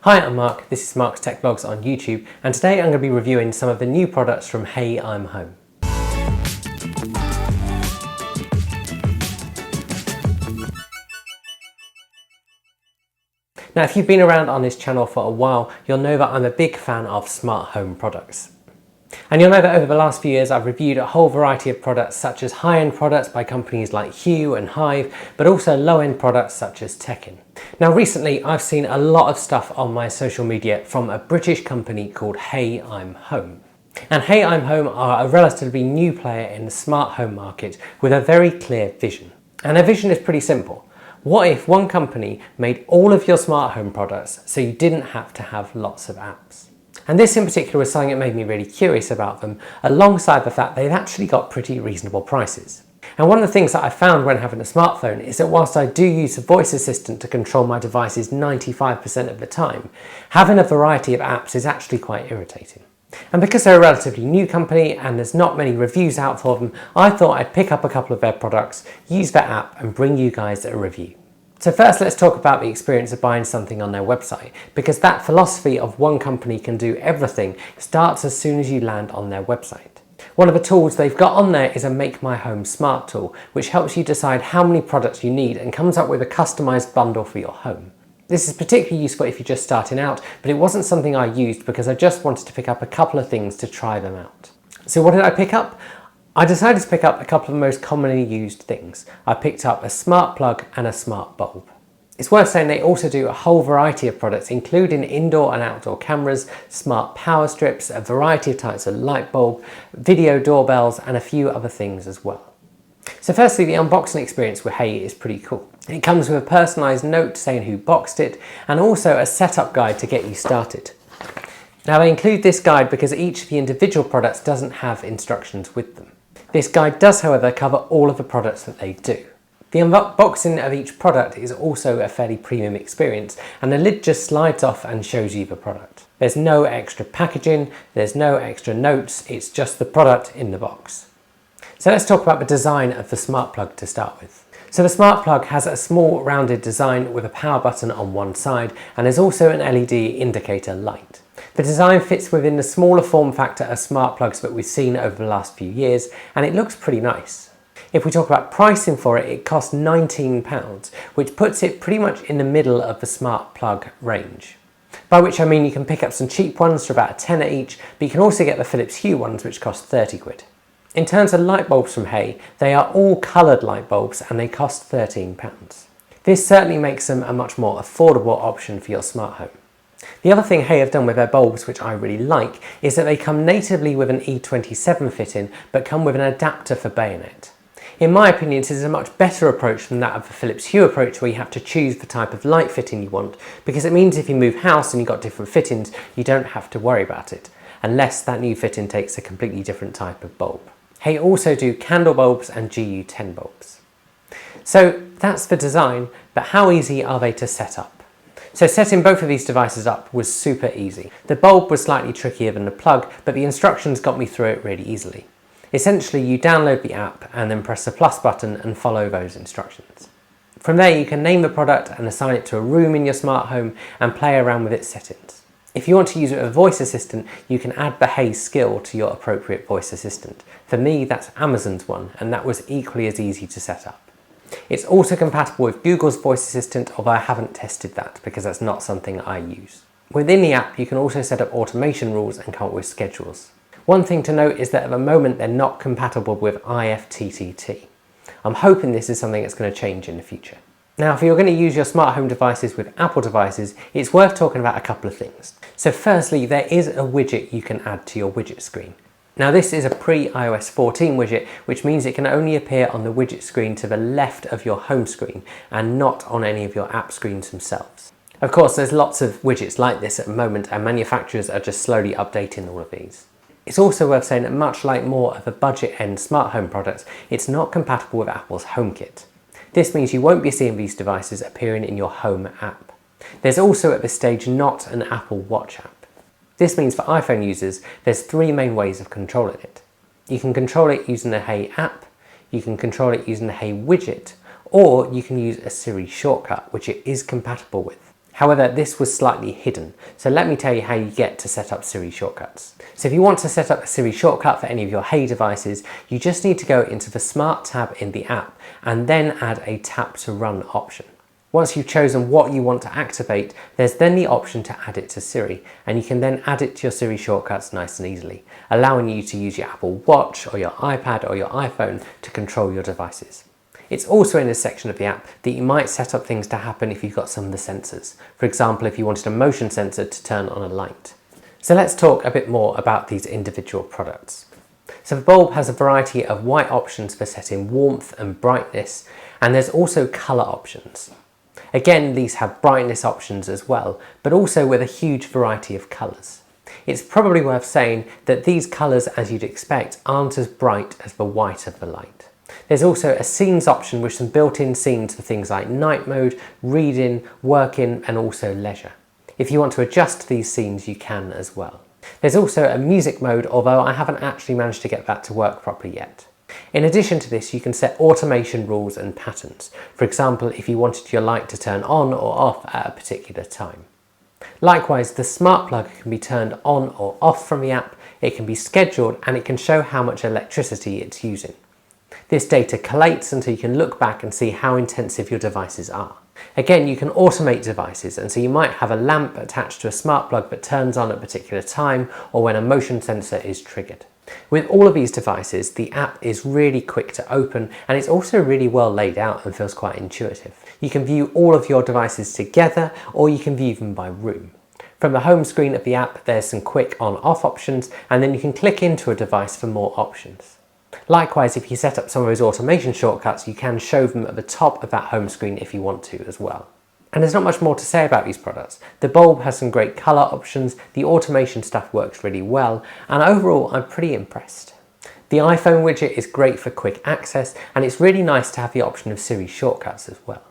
Hi, I'm Mark, this is Mark's Tech Vlogs on YouTube, and today I'm going to be reviewing some of the new products from Hey I'm Home. Now, if you've been around on this channel for a while, you'll know that I'm a big fan of smart home products. And you'll know that over the last few years I've reviewed a whole variety of products such as high-end products by companies like Hue and Hive, but also low-end products such as Tekin. Now recently I've seen a lot of stuff on my social media from a British company called Hey I'm Home. And Hey I'm Home are a relatively new player in the smart home market with a very clear vision. And their vision is pretty simple. What if one company made all of your smart home products so you didn't have to have lots of apps? And this in particular was something that made me really curious about them, alongside the fact they've actually got pretty reasonable prices. And one of the things that I found when having a smartphone is that whilst I do use a voice assistant to control my devices 95% of the time, having a variety of apps is actually quite irritating. And because they're a relatively new company and there's not many reviews out for them, I thought I'd pick up a couple of their products, use their app and bring you guys a review. So first, let's talk about the experience of buying something on their website, because that philosophy of one company can do everything starts as soon as you land on their website. One of the tools they've got on there is a Make My Home Smart tool, which helps you decide how many products you need and comes up with a customized bundle for your home. This is particularly useful if you're just starting out, but it wasn't something I used because I just wanted to pick up a couple of things to try them out. So what did I pick up? I decided to pick up a couple of the most commonly used things. I picked up a smart plug and a smart bulb. It's worth saying they also do a whole variety of products, including indoor and outdoor cameras, smart power strips, a variety of types of light bulb, video doorbells, and a few other things as well. So firstly, the unboxing experience with Hey is pretty cool. It comes with a personalised note saying who boxed it, and also a setup guide to get you started. Now they include this guide because each of the individual products doesn't have instructions with them. This guide does, however, cover all of the products that they do. The unboxing of each product is also a fairly premium experience, and the lid just slides off and shows you the product. There's no extra packaging, there's no extra notes, it's just the product in the box. So let's talk about the design of the smart plug to start with. So the smart plug has a small rounded design with a power button on one side, and there's also an LED indicator light. The design fits within the smaller form factor of smart plugs that we've seen over the last few years, and it looks pretty nice. If we talk about pricing for it, it costs £19, which puts it pretty much in the middle of the smart plug range. By which I mean you can pick up some cheap ones for about a tenner each, but you can also get the Philips Hue ones which cost 30 quid. In terms of light bulbs from Hey, they are all coloured light bulbs and they cost £13. This certainly makes them a much more affordable option for your smart home. The other thing Hey have done with their bulbs, which I really like, is that they come natively with an E27 fitting, but come with an adapter for bayonet. In my opinion, this is a much better approach than that of the Philips Hue approach, where you have to choose the type of light fitting you want, because it means if you move house and you've got different fittings, you don't have to worry about it, unless that new fitting takes a completely different type of bulb. Hey also do candle bulbs and GU10 bulbs. So that's the design, but how easy are they to set up? So setting both of these devices up was super easy. The bulb was slightly trickier than the plug, but the instructions got me through it really easily. Essentially, you download the app and then press the plus button and follow those instructions. From there, you can name the product and assign it to a room in your smart home and play around with its settings. If you want to use it with a voice assistant, you can add the Hey skill to your appropriate voice assistant. For me, that's Amazon's one, and that was equally as easy to set up. It's also compatible with Google's voice assistant, although I haven't tested that because that's not something I use. Within the app, you can also set up automation rules and come up with schedules. One thing to note is that at the moment they're not compatible with Ifttt. I'm hoping this is something that's going to change in the future. Now, if you're going to use your smart home devices with Apple devices, it's worth talking about a couple of things. So firstly, there is a widget you can add to your widget screen. Now this is a pre-iOS 14 widget, which means it can only appear on the widget screen to the left of your home screen and not on any of your app screens themselves. Of course, there's lots of widgets like this at the moment, and manufacturers are just slowly updating all of these. It's also worth saying that much like more of the budget-end smart home products, it's not compatible with Apple's HomeKit. This means you won't be seeing these devices appearing in your home app. There's also at this stage not an Apple Watch app. This means for iPhone users, there's three main ways of controlling it. You can control it using the Hey app, you can control it using the Hey widget, or you can use a Siri Shortcut, which it is compatible with. However, this was slightly hidden, so let me tell you how you get to set up Siri Shortcuts. So if you want to set up a Siri Shortcut for any of your Hey devices, you just need to go into the Smart tab in the app and then add a Tap to Run option. Once you've chosen what you want to activate, there's then the option to add it to Siri, and you can then add it to your Siri Shortcuts nice and easily, allowing you to use your Apple Watch or your iPad or your iPhone to control your devices. It's also in a section of the app that you might set up things to happen if you've got some of the sensors. For example, if you wanted a motion sensor to turn on a light. So let's talk a bit more about these individual products. So the bulb has a variety of white options for setting warmth and brightness, and there's also color options. Again, these have brightness options as well, but also with a huge variety of colors. It's probably worth saying that these colors, as you'd expect, aren't as bright as the white of the light. There's also a scenes option with some built-in scenes for things like night mode, reading, working, and also leisure. If you want to adjust these scenes, you can as well. There's also a music mode, although I haven't actually managed to get that to work properly yet. In addition to this, you can set automation rules and patterns. For example, if you wanted your light to turn on or off at a particular time. Likewise, the smart plug can be turned on or off from the app, it can be scheduled, and it can show how much electricity it's using. This data collates until you can look back and see how intensive your devices are. Again, you can automate devices, and so you might have a lamp attached to a smart plug that turns on at a particular time or when a motion sensor is triggered. With all of these devices, the app is really quick to open, and it's also really well laid out and feels quite intuitive. You can view all of your devices together, or you can view them by room. From the home screen of the app, there's some quick on-off options, and then you can click into a device for more options. Likewise, if you set up some of those automation shortcuts, you can show them at the top of that home screen if you want to as well. And there's not much more to say about these products. The bulb has some great color options, the automation stuff works really well, and overall I'm pretty impressed. The iPhone widget is great for quick access, and it's really nice to have the option of Siri Shortcuts as well.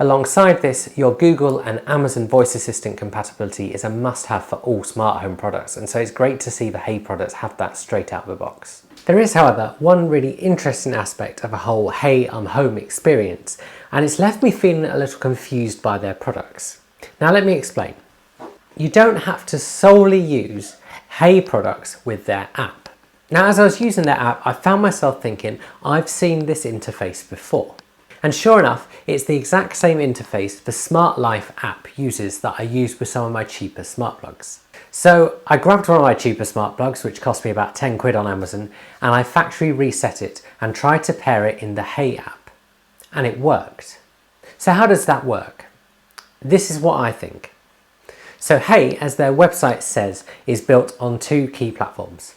Alongside this, your Google and Amazon voice assistant compatibility is a must-have for all smart home products, and so it's great to see the Hey products have that straight out of the box. There is, however, one really interesting aspect of a whole Hey I'm Home experience, and it's left me feeling a little confused by their products. Now let me explain. You don't have to solely use Hey products with their app. Now as I was using their app, I found myself thinking, I've seen this interface before. And sure enough, it's the exact same interface the Smart Life app uses that I use with some of my cheaper smart plugs. So I grabbed one of my cheaper smart plugs, which cost me about 10 quid on Amazon, and I factory reset it and tried to pair it in the Hey app. And it worked. So how does that work? This is what I think. So Hey, as their website says, is built on two key platforms.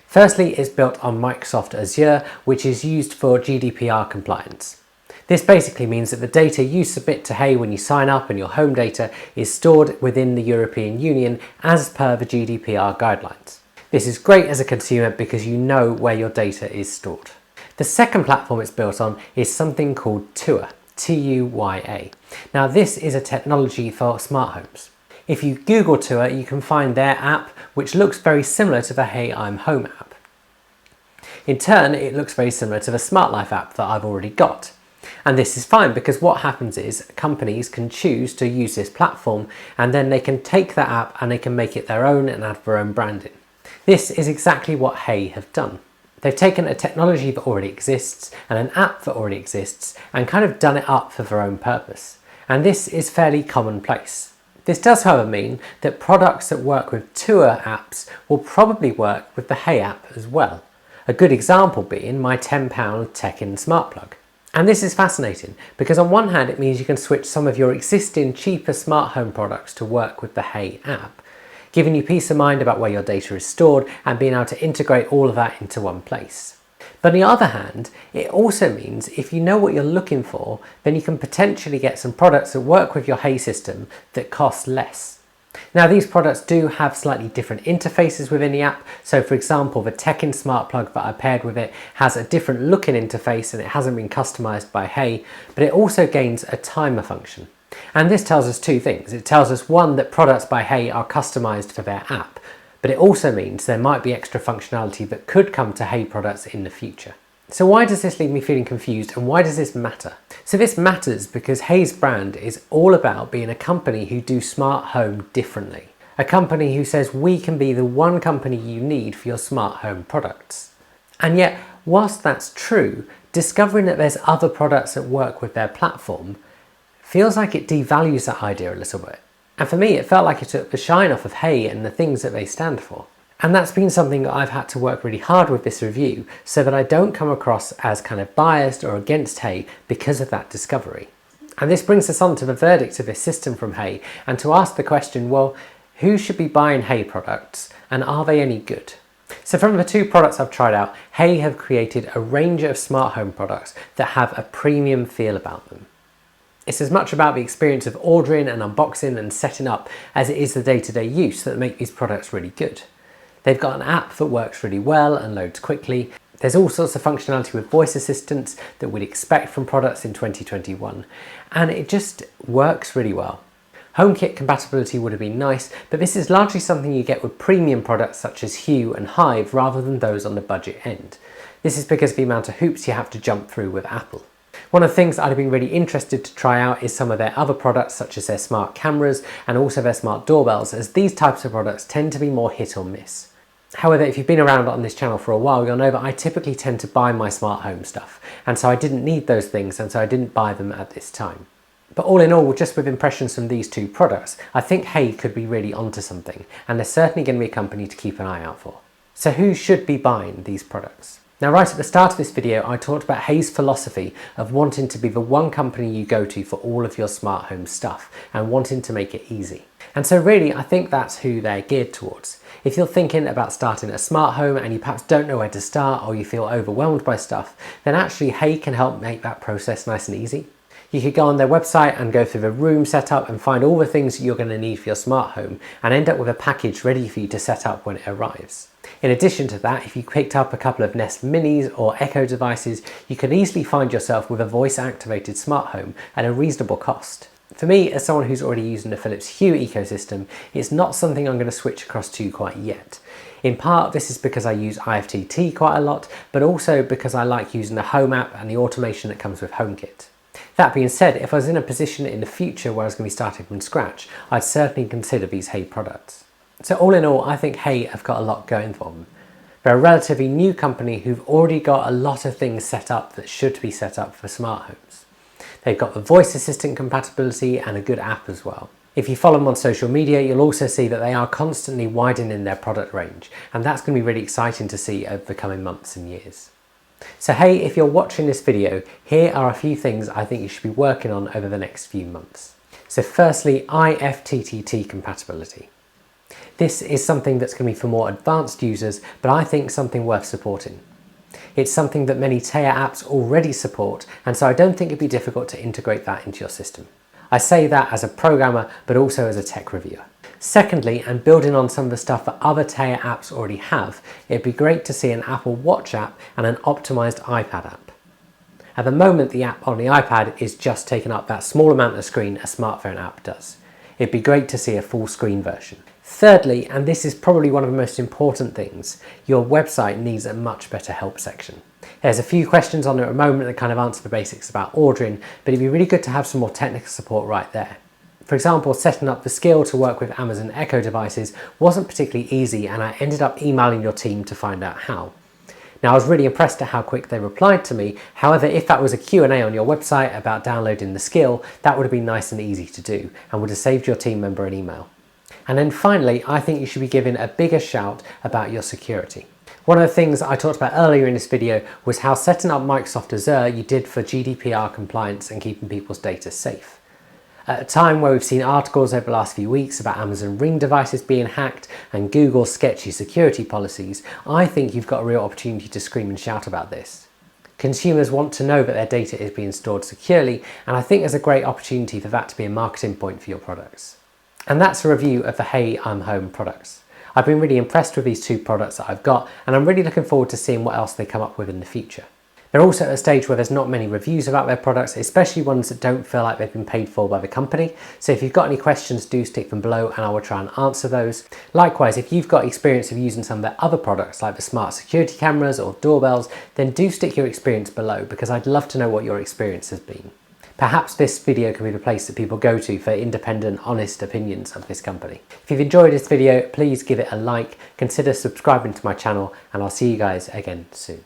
Firstly, it's built on Microsoft Azure, which is used for GDPR compliance. This basically means that the data you submit to Hey when you sign up and your home data is stored within the European Union as per the GDPR guidelines. This is great as a consumer because you know where your data is stored. The second platform it's built on is something called Tuya, T-U-Y-A. Now this is a technology for smart homes. If you Google Tuya, you can find their app, which looks very similar to the Hey I'm Home app. In turn, it looks very similar to the Smart Life app that I've already got. And this is fine because what happens is companies can choose to use this platform, and then they can take that app and they can make it their own and add their own branding. This is exactly what Hey have done. They've taken a technology that already exists and an app that already exists and kind of done it up for their own purpose. And this is fairly commonplace. This does, however, mean that products that work with Tuya apps will probably work with the Hey app as well. A good example being my £10 Tech-In smart plug. And this is fascinating because on one hand it means you can switch some of your existing cheaper smart home products to work with the Hey app, giving you peace of mind about where your data is stored and being able to integrate all of that into one place. But on the other hand, it also means if you know what you're looking for, then you can potentially get some products that work with your Hey system that cost less. Now these products do have slightly different interfaces within the app. So for example, the Tech-In smart plug that I paired with it has a different looking interface and it hasn't been customized by Hey, but it also gains a timer function. And this tells us two things. It tells us one, that products by Hey are customized for their app, but it also means there might be extra functionality that could come to Hey products in the future. So why does this leave me feeling confused, and why does this matter? So this matters because Hey's brand is all about being a company who do smart home differently. A company who says we can be the one company you need for your smart home products. And yet, whilst that's true, discovering that there's other products that work with their platform feels like it devalues that idea a little bit. And for me, it felt like it took the shine off of Hey and the things that they stand for. And that's been something that I've had to work really hard with this review so that I don't come across as kind of biased or against Hey because of that discovery. And this brings us on to the verdict of this system from Hey and to ask the question, well, who should be buying Hey products and are they any good? So from the two products I've tried out, Hey have created a range of smart home products that have a premium feel about them. It's as much about the experience of ordering and unboxing and setting up as it is the day-to-day use that make these products really good. They've got an app that works really well and loads quickly. There's all sorts of functionality with voice assistants that we'd expect from products in 2021, and it just works really well. HomeKit compatibility would have been nice, but this is largely something you get with premium products such as Hue and Hive rather than those on the budget end. This is because of the amount of hoops you have to jump through with Apple. One of the things I'd have been really interested to try out is some of their other products such as their smart cameras and also their smart doorbells, as these types of products tend to be more hit or miss. However, if you've been around on this channel for a while, you'll know that I typically tend to buy my smart home stuff, and so I didn't need those things, and so I didn't buy them at this time. But all in all, just with impressions from these two products, I think Hey could be really onto something, and they're certainly going to be a company to keep an eye out for. So who should be buying these products? Now, right at the start of this video, I talked about Hey's philosophy of wanting to be the one company you go to for all of your smart home stuff and wanting to make it easy. And so really, I think that's who they're geared towards. If you're thinking about starting a smart home and you perhaps don't know where to start or you feel overwhelmed by stuff, then actually Hey can help make that process nice and easy. You could go on their website and go through the room setup and find all the things you're going to need for your smart home and end up with a package ready for you to set up when it arrives. In addition to that, if you picked up a couple of Nest Minis or Echo devices, you could easily find yourself with a voice-activated smart home at a reasonable cost. For me, as someone who's already using the Philips Hue ecosystem, it's not something I'm going to switch across to quite yet. In part, this is because I use Ifttt quite a lot, but also because I like using the Home app and the automation that comes with HomeKit. That being said, if I was in a position in the future where I was going to be starting from scratch, I'd certainly consider these Hey products. So all in all, I think Hey have got a lot going for them. They're a relatively new company who've already got a lot of things set up that should be set up for smart homes. They've got the voice assistant compatibility and a good app as well. If you follow them on social media, you'll also see that they are constantly widening their product range, and that's going to be really exciting to see over the coming months and years. So hey, if you're watching this video, here are a few things I think you should be working on over the next few months. So firstly, Ifttt compatibility. This is something that's going to be for more advanced users, but I think something worth supporting. It's something that many Teya apps already support, and so I don't think it'd be difficult to integrate that into your system. I say that as a programmer, but also as a tech reviewer. Secondly, and building on some of the stuff that other Teya apps already have, it'd be great to see an Apple Watch app and an optimized iPad app. At the moment, the app on the iPad is just taking up that small amount of screen a smartphone app does. It'd be great to see a full screen version. Thirdly, and this is probably one of the most important things, your website needs a much better help section. There's a few questions on there at the moment that kind of answer the basics about ordering, but it'd be really good to have some more technical support right there. For example, setting up the skill to work with Amazon Echo devices wasn't particularly easy, and I ended up emailing your team to find out how. Now, I was really impressed at how quick they replied to me. However, if that was a Q&A on your website about downloading the skill, that would have been nice and easy to do and would have saved your team member an email. And then finally, I think you should be giving a bigger shout about your security. One of the things I talked about earlier in this video was how setting up Microsoft Azure you did for GDPR compliance and keeping people's data safe. At a time where we've seen articles over the last few weeks about Amazon Ring devices being hacked and Google's sketchy security policies, I think you've got a real opportunity to scream and shout about this. Consumers want to know that their data is being stored securely, and I think there's a great opportunity for that to be a marketing point for your products. And that's a review of the Hey I'm Home products. I've been really impressed with these two products that I've got, and I'm really looking forward to seeing what else they come up with in the future. They're also at a stage where there's not many reviews about their products, especially ones that don't feel like they've been paid for by the company. So if you've got any questions, do stick them below and I will try and answer those. Likewise, if you've got experience of using some of their other products like the smart security cameras or doorbells, then do stick your experience below because I'd love to know what your experience has been. Perhaps this video can be the place that people go to for independent, honest opinions of this company. If you've enjoyed this video, please give it a like, consider subscribing to my channel, and I'll see you guys again soon.